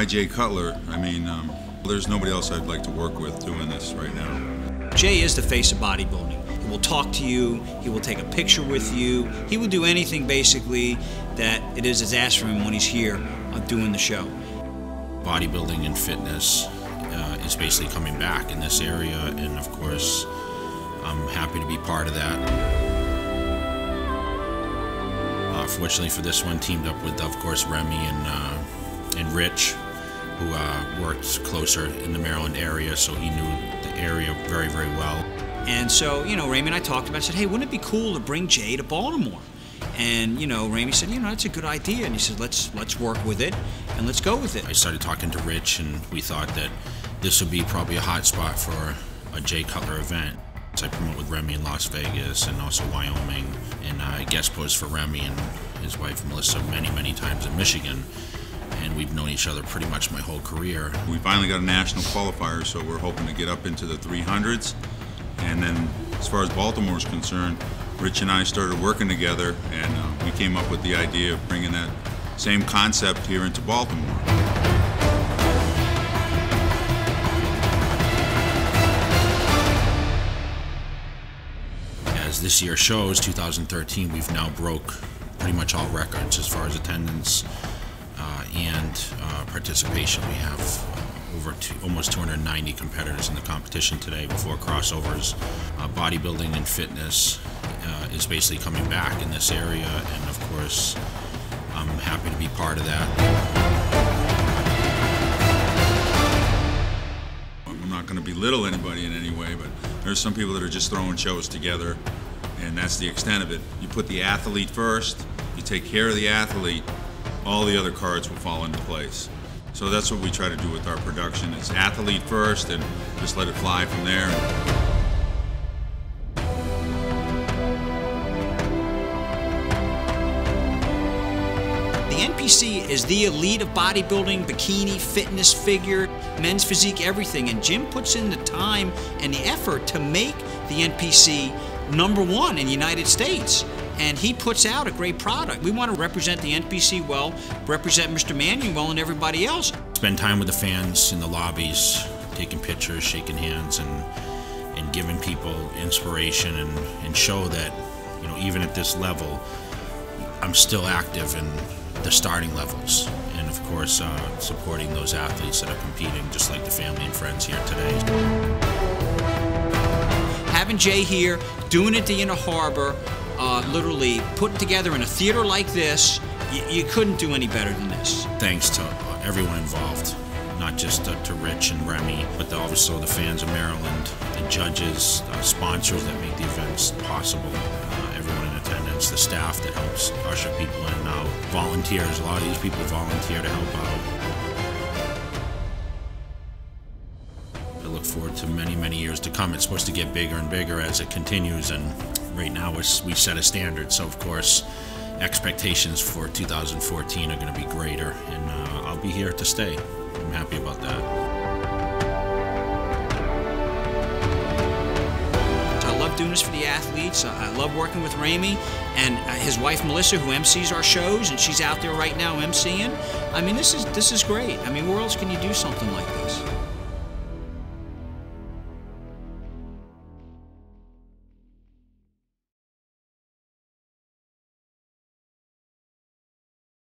Why Jay Cutler? I mean, there's nobody else I'd like to work with doing this right now. Jay is the face of bodybuilding. He will talk to you, he will take a picture with you, he will do anything basically that it is asked from him when he's here doing the show. Bodybuilding and fitness is basically coming back in this area, and of course I'm happy to be part of that. Fortunately for this one, teamed up with, of course, Remy and Rich, who worked closer in the Maryland area, so he knew the area very, very well. And so, you know, Ramy and I talked about it. I said, hey, wouldn't it be cool to bring Jay to Baltimore? And, you know, Ramy said, you know, that's a good idea. And he said, let's work with it, and let's go with it. I started talking to Rich, and we thought that this would be probably a hot spot for a Jay Cutler event. So I promote with Remy in Las Vegas and also Wyoming, and I guest post for Remy and his wife Melissa many, many times in Michigan. And we've known each other pretty much my whole career. We finally got a national qualifier, so we're hoping to get up into the 300s. And then as far as Baltimore is concerned, Rich and I started working together, and we came up with the idea of bringing that same concept here into Baltimore. As this year shows, 2013, we've now broke pretty much all records as far as attendance and participation. We have almost 290 competitors in the competition today before crossovers. Bodybuilding and fitness is basically coming back in this area, and of course I'm happy to be part of that. I'm not going to belittle anybody in any way, but there's some people that are just throwing shows together, and that's the extent of it. You put the athlete first, you take care of the athlete, all the other cards will fall into place. So that's what we try to do with our production. It's athlete first and just let it fly from there. The NPC is the elite of bodybuilding, bikini, fitness, figure, men's physique, everything. And Jim puts in the time and the effort to make the NPC #1 in the United States. And he puts out a great product. We want to represent the NPC well, represent Mr. Mannion well, and everybody else. Spend time with the fans in the lobbies, taking pictures, shaking hands, and giving people inspiration, and show that, you know, even at this level, I'm still active in the starting levels. And of course, supporting those athletes that are competing, just like the family and friends here today. Having Jay here, doing it at the Inner Harbor, literally put together in a theater like this, you couldn't do any better than this. Thanks to everyone involved, not just to Rich and Remy, but also the fans of Maryland, the judges, sponsors that make the events possible, everyone in attendance, the staff that helps usher people in and out, volunteers. A lot of these people volunteer to help out. I look forward to many, many years to come. It's supposed to get bigger and bigger as it continues, and right now we set a standard, so of course expectations for 2014 are going to be greater, and I'll be here to stay. I'm happy about that. I love doing this for the athletes. I love working with Ramy and his wife Melissa, who MCs our shows, and she's out there right now MCing. I mean, this is great. I mean, where else can you do something like this?